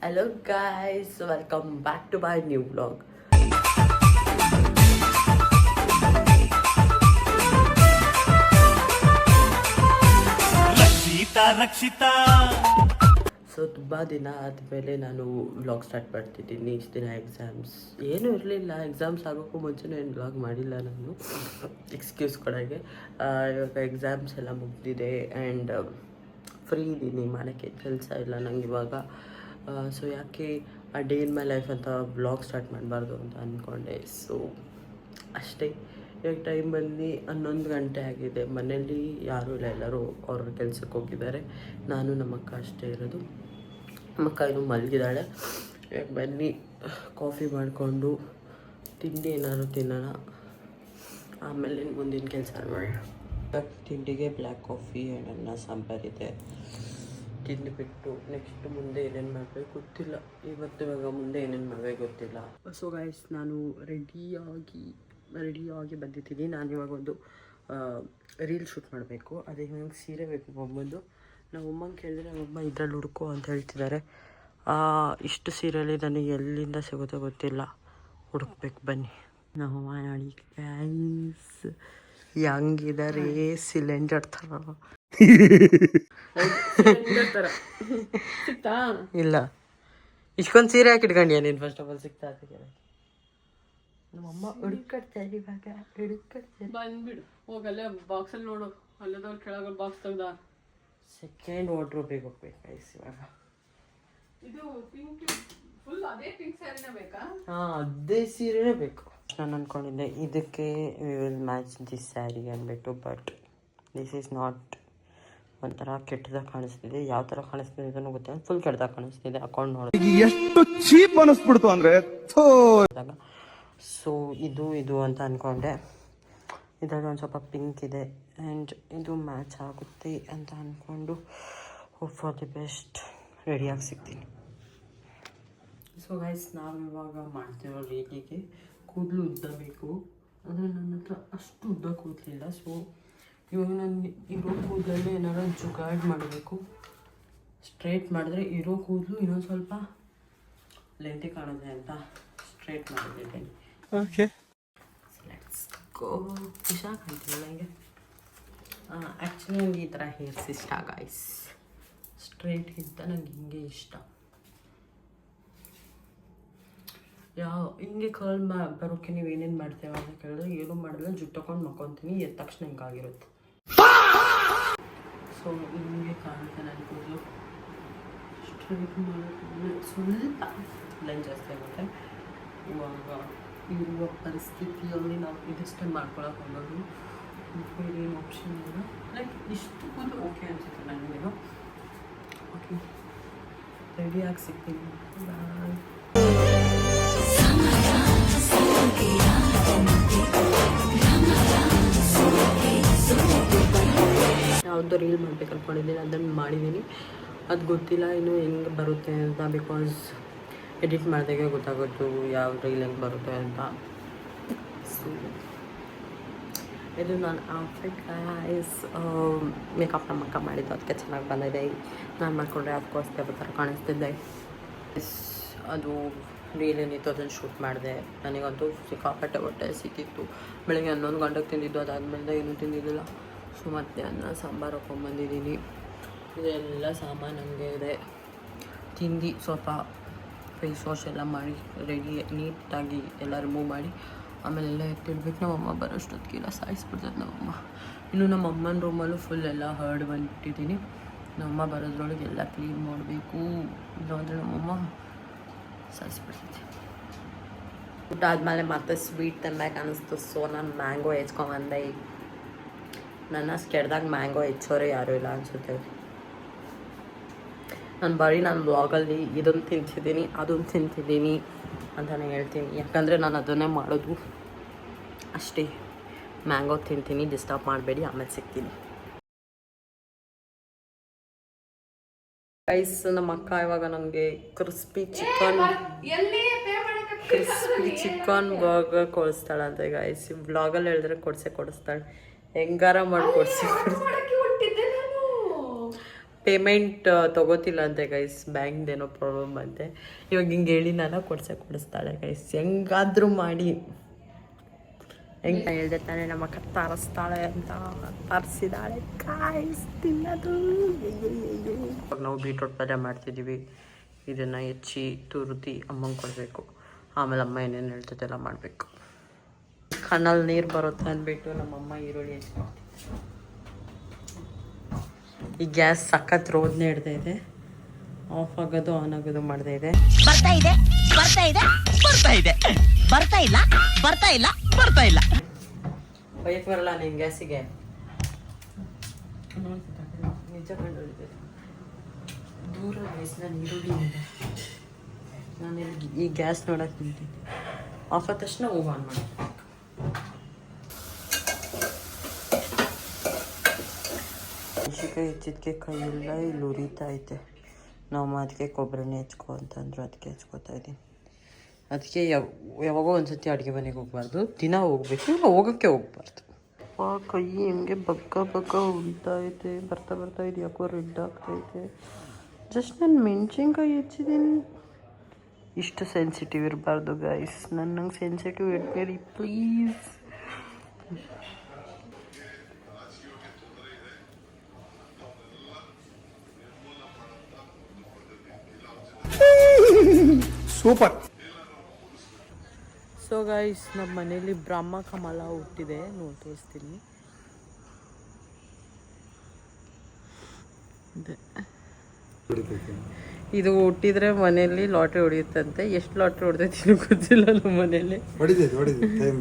Hello guys, welcome back to my new vlog. Rakshita so ತುಂಬ ದಿನ ಆದಮೇಲೆ ನಾನು ವ್ಲಾಗ್ ಸ್ಟಾರ್ಟ್ ಮಾಡ್ತಿದ್ದೀನಿ. ಇಷ್ಟು ದಿನ ಎಕ್ಸಾಮ್ಸ್ ಏನೂ ಇರಲಿಲ್ಲ. ಎಕ್ಸಾಮ್ಸ್ ಆಗೋಕ್ಕೂ ಮುಂಚೆನೂ ಏನು ವ್ಲಾಗ್ ಮಾಡಿಲ್ಲ ನಾನು, ಎಕ್ಸ್ಕ್ಯೂಸ್ ಕೊಡೋಕ್ಕೆ. ಇವಾಗ ಎಕ್ಸಾಮ್ಸ್ ಎಲ್ಲ ಮುಗ್ದಿದೆ ಆ್ಯಂಡ್ ಫ್ರೀ ಇದ್ದೀನಿ, ಮಾಡೋಕ್ಕೆ ಕೆಲಸ ಇಲ್ಲ ನಂಗೆ ಇವಾಗ. ಸೊ ಯಾಕೆ ಆ ಡೇ ಇನ್ ಮೈ ಲೈಫ್ ಅಂತ ವ್ಲಾಗ್ ಸ್ಟಾರ್ಟ್ ಮಾಡಬಾರ್ದು ಅಂತ ಅಂದ್ಕೊಂಡೆ. ಸೊ ಅಷ್ಟೇ. ಇವಾಗ ಟೈಮ್ ಬಂದು 11 ಗಂಟೆ ಆಗಿದೆ. ಮನೇಲಿ ಯಾರೂ ಇಲ್ಲ, ಎಲ್ಲರೂ ಅವ್ರ ಕೆಲಸಕ್ಕೆ ಹೋಗಿದ್ದಾರೆ. ನಾನು ನಮ್ಮ ಅಕ್ಕ ಅಷ್ಟೇ ಇರೋದು. ನಮ್ಮ ಅಕ್ಕ ಇನ್ನೂ ಮಲಗಿದ್ದಾಳೆ. ಇವಾಗ ಬನ್ನಿ ಕಾಫಿ ಮಾಡಿಕೊಂಡು ತಿಂಡಿ ಏನಾದ್ರು ತಿನ್ನೋಣ, ಆಮೇಲೆ ಮುಂದಿನ ಕೆಲಸ ಮಾಡೋಣ. ತಿಂಡಿಗೆ ಬ್ಲ್ಯಾಕ್ ಕಾಫಿ ಆ್ಯಂಡ್ ಅನ್ನ ಸಾಂಬಾರಿದೆ. ತಿಂದುಬಿಟ್ಟು ನೆಕ್ಸ್ಟ್ ಮುಂದೆ ಏನೇನು ಮಾಡಬೇಕು ಗೊತ್ತಿಲ್ಲ. ಇವಾಗ ಮುಂದೆ ಏನೇನು ಮಾಡಬೇಕು ಗೊತ್ತಿಲ್ಲ. ಸೊ ಗೈಸ್, ನಾನು ರೆಡಿಯಾಗಿ ಬಂದಿದ್ದೀನಿ. ನಾನು ಇವಾಗ ಒಂದು ರೀಲ್ ಶೂಟ್ ಮಾಡಬೇಕು. ಅದಕ್ಕೆ ನಂಗೆ ಸೀರೆ ಬೇಕು. ಒಮ್ಮಂದು ನಮ್ಮಮ್ಮಂಗೆ ಕೇಳಿದ್ರೆ ನಮ್ಮಮ್ಮ ಇದ್ರಲ್ಲಿ ಹುಡುಕೋ ಅಂತ ಹೇಳ್ತಿದ್ದಾರೆ. ಇಷ್ಟು ಸೀರೆಯಲ್ಲಿ ನನಗೆ ಎಲ್ಲಿಂದ ಸಿಗೋದು ಗೊತ್ತಿಲ್ಲ, ಹುಡುಕ್ಬೇಕು. ಬನ್ನಿ ನಮ್ಮಮ್ಮ ನೋಡಿ ಗೈಸ್ ಹೆಂಗಿದ್ದಾರೆ, ಸಿಲಿಂಡರ್ ಥರ. ಸಿಕ್ತಾ? ಇಲ್ಲ, ಇಷ್ಟೊಂದು ಸೀರೆ ಹಾಕಿ ಇಟ್ಕೊಂಡ್ಯಾ ನೀನು? ಫಸ್ಟ್ ಆಫ್ ಆಲ್ ಸಿಗ್ತಾ ಅಂತ ನಮ್ಮಮ್ಮ ಹುಡುಕಡ್ತಾರೆ. ಇವಾಗ ಹುಡುಕಡ್ತಾರೆ. ಬಂದ್ಬಿಡು, ಹೋಗಲ್ಲೇ ಬಾಕ್ಸಲ್ಲಿ ನೋಡು, ಅಲ್ಲದವ್ರು ಕೆಳಗೆ ಬಾಕ್ಸ್ ತೆಗ್ದ. ಸೆಕೆಂಡ್ ವಾರ್ಡ್ರೋಬಿಗೆ ಹೋಗ್ಬೇಕು ಗೈಸ್ ಇವಾಗ. ಇದು ಪಿಂಕ್, ಫುಲ್ ಅದೇ ಪಿಂಕ್ ಸ್ಯಾರಿನೇ ಬೇಕಾ? ಹಾಂ, ಅದೇ ಸೀರೆನೇ ಬೇಕು. ನಾನು ಅಂದ್ಕೊಂಡಿದ್ದೆ ಇದಕ್ಕೆ we will match this sari ಅಂದ್ಬಿಟ್ಟು, ಬಟ್ ದಿಸ್ ಈಸ್ ನಾಟ್. ಒಂಥರ ಕೆಟ್ಟದಾಗ ಕಾಣಿಸ್ತಿದೆ. ಯಾವ ಥರ ಕಾಣಿಸ್ತಿದೆ ಅಂತಲೂ ಗೊತ್ತಿಲ್ಲ. ಫುಲ್ ಕೆಟ್ಟದಾಗ ಕಾಣಿಸ್ತಿದೆ ಅಕೌಂಟ್ ನೋಡಿದಾಗ. ಎಷ್ಟು ಚೀಪ್ ಅನಿಸ್ಬಿಡ್ತು ಅಂದ್ರೆ. ಸೊ ಇದು ಅಂತ ಅಂದ್ಕೊಂಡೆ. ಇದರಲ್ಲಿ ಒಂದು ಸ್ವಲ್ಪ ಪಿಂಕ್ ಇದೆ ಆ್ಯಂಡ್ ಇದು ಮ್ಯಾಚ್ ಆಗುತ್ತೆ ಅಂತ ಅಂದ್ಕೊಂಡು ಹೋಪ್ ಫಾರ್ ದಿ ಬೆಸ್ಟ್ ರೆಡಿಯಾಗಿ ಸಿಗ್ತೀನಿ. ಸೊ ಗೈಸ್, ನಾವು ಇವಾಗ ಮಾಡ್ತಿರೋ ರೀತಿಗೆ ಕೂದಲು ಉದ್ದ ಬೇಕು. ಅಂದರೆ ನನ್ನ ಹತ್ರ ಅಷ್ಟು ಉದ್ದ ಕೂದಲಿಲ್ಲ. ಸೊ ಇವಾಗ ನನಗೆ ಇರೋ ಕೂದಲಲ್ಲಿ ಏನಾದ್ರು ಜುಗಾಡ್ ಮಾಡಬೇಕು. ಸ್ಟ್ರೇಟ್ ಮಾಡಿದ್ರೆ ಇರೋ ಕೂದಲು ಇನ್ನೊಂದು ಸ್ವಲ್ಪ ಲೆಂತಿ ಕಾಣುತ್ತೆ ಅಂತ ಸ್ಟ್ರೇಟ್ ಮಾಡಿದ್ದೀನಿ. Okay, let's go. ಇಷ್ಟ ಕಾಣ್ತಿಲ್ಲ ನನಗೆ. ಆ್ಯಕ್ಚುಲಿ ನನಗೆ ಈ ಥರ ಹೇರ್ಸ್ ಇಷ್ಟ ಗೈಸ್. ಸ್ಟ್ರೇಟ್ಗಿಂತ ನನಗೆ ಹಿಂಗೆ ಇಷ್ಟ. ಹಿಂಗೆ ಕರ್ಲ್ ಬರೋಕ್ಕೆ ನೀವು ಏನೇನು ಮಾಡ್ತೇವೆ ಅಂತ ಕೇಳಿದ್ರೆ ಏನೂ ಮಾಡಲ್ಲ, ಜುಟ್ಟು ತಗೊಂಡು ಮಕ್ಕೊತೀನಿ. ಎದ್ದ ತಕ್ಷಣ ಹಿಂಗಾಗಿರುತ್ತೆ. ಸೊ ಹಿಂಗೆ ಕಾಣುತ್ತೆ ನನ್ನ ಕೂದಲು. ಸ್ಟ್ರೇಟ್ ಮಾಡೋದು ಸ್ವಲ್ಪ ಲೈನ್ ಜಾಸ್ತಿ ಆಗುತ್ತೆ. ಇವಾಗ ಇರುವ ಪರಿಸ್ಥಿತಿಯಲ್ಲಿ ನಾವು ಇದಿಷ್ಟೇ ಮಾಡ್ಕೊಳಕ್ಕೆ ಹೋಗೋದು. ಏನು ಆಪ್ಷನ್ ಇಲ್ಲ. ಲೈಕ್ ಇಷ್ಟು ಕೂದಲು ಓಕೆ ಅನಿಸುತ್ತೆ ನನಗೇನು. ಓಕೆ, ರೆಡಿಯಾಗಿ ಸಿಗ್ತೀನಿ. ಬಾಯ್. ಯಾವುದೋ ರೀಲ್ ಮಾಡ್ಬೇಕು ಅಂದ್ಕೊಂಡಿದ್ದೀನಿ, ಅದನ್ನು ಮಾಡಿದ್ದೀನಿ. ಅದು ಗೊತ್ತಿಲ್ಲ ಇನ್ನು ಹೆಂಗೆ ಬರುತ್ತೆ ಅಂತ, ಬಿಕಾಸ್ ಎಡಿಟ್ ಮಾಡಿದಾಗೆ ಗೊತ್ತಾಗೋದು ಯಾವ ರೀಲ್ ಹೆಂಗೆ ಬರುತ್ತೆ ಅಂತ. ಸೊ ಇದು ನಾನು ಔಟ್ಫಿಟ್ ಗೈಸ್. ಮೇಕಪ್ ನಮ್ಮ ಅಕ್ಕ ಮಾಡಿದ್ದು, ಅದಕ್ಕೆ ಚೆನ್ನಾಗಿ ಬಂದಿದೆ. ನಾನು ಮಾಡಿಕೊಂಡ್ರೆ ಅಫ್ಕೋರ್ಸ್ ಯಾವ ಥರ ಕಾಣಿಸ್ತಿದ್ದೆ. ಅದು ರೀಲ್ ಏನಿತ್ತು ಅದನ್ನು ಶೂಟ್ ಮಾಡಿದೆ. ನನಗಂತೂ ಸಿಕ್ಕಾಪಟ್ಟೆ ಹೊಟ್ಟೆ ಸಿಕ್ಕಿತ್ತು. ಬೆಳಗ್ಗೆ 11 ಗಂಟೆಗೆ ತಿಂದಿದ್ದು, ಅದಾದಮೇಲೆ ಏನೂ ತಿಂದಿದ್ದಿಲ್ಲ. ಸೊ ಮತ್ತೆ ಅನ್ನ ಸಾಂಬಾರು ಹಾಕ್ಕೊಂಬಂದಿದ್ದೀನಿ. ಇದೆಲ್ಲ ಸಾಮಾನು ಹಂಗೆ ಇದೆ. ತಿಂದು ಸ್ವಲ್ಪ ಫೇಸ್ ವಾಶ್ ಎಲ್ಲ ಮಾಡಿ ರೆಡಿ ನೀಟಾಗಿ ಎಲ್ಲ ರಿಮೂವ್ ಮಾಡಿ ಆಮೇಲೆಲ್ಲ ಎತ್ತಿಡ್ಬೇಕು. ನಮ್ಮಮ್ಮ ಬರೋಷ್ಟೊತ್ತಿಗೆಲ್ಲ ಸಾಯಿಸ್ಬಿಡ್ತದೆ ನಮ್ಮಮ್ಮ. ಇನ್ನು ನಮ್ಮ ಅಮ್ಮನ ರೂಮಲ್ಲೂ ಫುಲ್ ಎಲ್ಲ ಹರ್ಡ್ ಬಂದಿಟ್ಟಿದ್ದೀನಿ. ನಮ್ಮಮ್ಮ ಬರೋದ್ರೊಳಗೆ ಎಲ್ಲ ಕ್ಲೀನ್ ಮಾಡಬೇಕು, ಇಲ್ಲಾಂದರೆ ನಮ್ಮಮ್ಮ ಸಾಯಿಸ್ಬಿಡ್ತೈತೆ. ಊಟ ಆದಮೇಲೆ ಮತ್ತೆ ಸ್ವೀಟ್ ತಿನ್ಬೇಕು ಅನ್ನಿಸ್ತು. ಸೊ ನಾನು ಮ್ಯಾಂಗೋ ಹೆಚ್ಕೊಂಬಂದೆ. ನನ್ನ ಕೆಡ್ದಾಗ ಮ್ಯಾಂಗೋ ಹೆಚ್ಚೋರು ಯಾರೂ ಇಲ್ಲ ಅನಿಸುತ್ತೆ. ನಾನು ಬ್ಲಾಗಲ್ಲಿ ಇದನ್ನು ತಿಂತಿದ್ದೀನಿ, ಅದನ್ನು ತಿಂತಿದ್ದೀನಿ ಅಂತಲೇ ಹೇಳ್ತೀನಿ. ಯಾಕಂದರೆ ನಾನು ಅದನ್ನೇ ಮಾಡೋದು ಅಷ್ಟೇ. ಮ್ಯಾಂಗೋ ತಿಂತೀನಿ, ಡಿಸ್ಟರ್ಬ್ ಮಾಡಬೇಡಿ, ಆಮೇಲೆ ಸಿಗ್ತೀನಿ. ಗೈಸ್, ನಮ್ಮ ಅಕ್ಕ ಇವಾಗ ನನಗೆ ಕ್ರಿಸ್ಪಿ ಚಿಕನ್ ಬರ್ಗರ್ ಕೊಡಿಸ್ತಾಳಂತೆ ಗೈಸ್. ಬ್ಲಾಗಲ್ಲಿ ಹೇಳಿದ್ರೆ ಕೊಡಿಸ್ತಾಳೆ. ಹೆಂಗಾರ ಮಾಡಿ ಕೊಡಿಸಿ ಪೇಮೆಂಟ್ ತೊಗೋತಿಲ್ಲ ಅಂತೆ ಗೈಸ್, ಬ್ಯಾಂಕ್ದೇನೋ ಪ್ರಾಬ್ಲಮ್ ಅಂತೆ. ಇವಾಗ ಹಿಂಗೆ ಹೇಳಿ ನಾನು ಕೊಡಿಸ್ತಾಳೆ ಗೈಸ್, ಹೆಂಗಾದ್ರೂ ಮಾಡಿ. ಹೆಂಗೆ ಹೇಳ್ದೆ ತಾನೆ ನಮ್ಮ ಅಕ್ಕ ತರಿಸ್ತಾಳೆ ಅಂತ, ತರಿಸಿದಾಳೆ ಗೈಸ್ ತಿನ್ನೋದು. ಇವಾಗ ನಾವು ಬೀಟ್ರೋಟ್ ಪಲ್ಯ ಮಾಡ್ತಿದ್ದೀವಿ. ಇದನ್ನು ಹೆಚ್ಚಿ ತುರಿದು ಅಮ್ಮಂಗೆ ಕೊಡಬೇಕು. ಆಮೇಲೆ ಅಮ್ಮ ಏನೇನು ಹೇಳ್ತೈತೆ ಎಲ್ಲ ಮಾಡಬೇಕು. ಕಣ್ಣಲ್ಲಿ ನೀರು ಬರುತ್ತೆ ಅಂದ್ಬಿಟ್ಟು ನಮ್ಮಮ್ಮ ಈರುಳ್ಳಿ ಹೆಚ್ಚಿಕೊಡ್ತೀವಿ. ಈ ಗ್ಯಾಸ್ ಸಖತ್ ರೋದನೆ ಹಿಡ್ತಾ ಇದೆ. ಆಫ್ ಆಗೋದು ಆನ್ ಆಗೋದು ಮಾಡ್ತಾ ಇದೆ. ಬರ್ತಾ ಇದೆ ಬರ್ತಾ ಇದೆ ಬರ್ತಾ ಇದೆ, ಬರ್ತಾ ಇಲ್ಲ ಬರ್ತಾ ಇಲ್ಲ ಬರ್ತಾ ಇಲ್ಲ. ಬೈಕ್ ಬರಲ್ಲ ನಿನ್ನ ಗ್ಯಾಸಿಗೆ. ನಿಜ ಕಂಡು ದೂರ ಗ್ಯಾಸ್ ನಾನು ಈರುಳ್ಳಿಯಿಂದ ನಾನು ಈ ಗ್ಯಾಸ್ ನೋಡಕ್ಕೆ ನಿಂತೀನಿ. ಆಫ್ ಆದ ತಕ್ಷಣ ಹೋಗಿ ಆನ್ ಮಾಡಿ. ಮೆಣಸಿನ್ಕಾಯಿ ಹೆಚ್ಚಿದ್ಕೆ ಕೈಯೆಲ್ಲ ಇಲ್ಲಿ ಉರಿತಾ ಐತೆ. ನಾವು ಅದಕ್ಕೆ ಕೊಬ್ಬರಿನೇ ಹೆಚ್ಕೊ ಅಂತಂದ್ರು, ಅದಕ್ಕೆ ಹೆಚ್ಕೋತಾ ಇದ್ದೀನಿ. ಅದಕ್ಕೆ ಯಾವಾಗೋ ಒಂದ್ಸತಿ ಅಡುಗೆ ಮನೆಗೆ ಹೋಗ್ಬಾರ್ದು, ದಿನ ಹೋಗ್ಬೇಕು, ಹೋಗೋಕ್ಕೆ ಹೋಗ್ಬಾರ್ದು. ಕೈ ಹೆಂಗೆ ಬಗ್ಗ ಉರಿತಾ ಐತೆ. ಬರ್ತಾ ಇದು ಯಾಕೋ ರೆಡ್ ಆಗ್ತೈತೆ. ಜಸ್ಟ್ ನಾನು ಮೆಣಸಿನ್ಕಾಯಿ ಹೆಚ್ಚಿದ್ದೀನಿ. ಇಷ್ಟು ಸೆನ್ಸಿಟಿವ್ ಇರಬಾರ್ದು ಗೈಸ್. ನಂಗೆ ಸೆನ್ಸಿಟಿವ್ ಇಡಬೇಡಿ ಪ್ಲೀಸ್. ಸೂಪರ್. ಸೊ ಗೈಸ್, ನಮ್ಮ ಮನೇಲಿ ಬ್ರಹ್ಮ ಕಮಲ ಹುಟ್ಟಿದೆ, ನೋಡಿ ತೋರಿಸ್ತೀನಿ. ಇದು ಹುಟ್ಟಿದ್ರೆ ಮನೆಯಲ್ಲಿ ಲಾಟ್ರಿ ಹೊಡೆಯುತ್ತಂತೆ. ಎಷ್ಟು ಲಾಟ್ರಿ ಹೊಡೆದೈತಿ ಗೊತ್ತಿಲ್ಲ ನಮ್ಮ ಮನೇಲಿ. ಹೊಡಿತೈತೆ ಟೈಮ್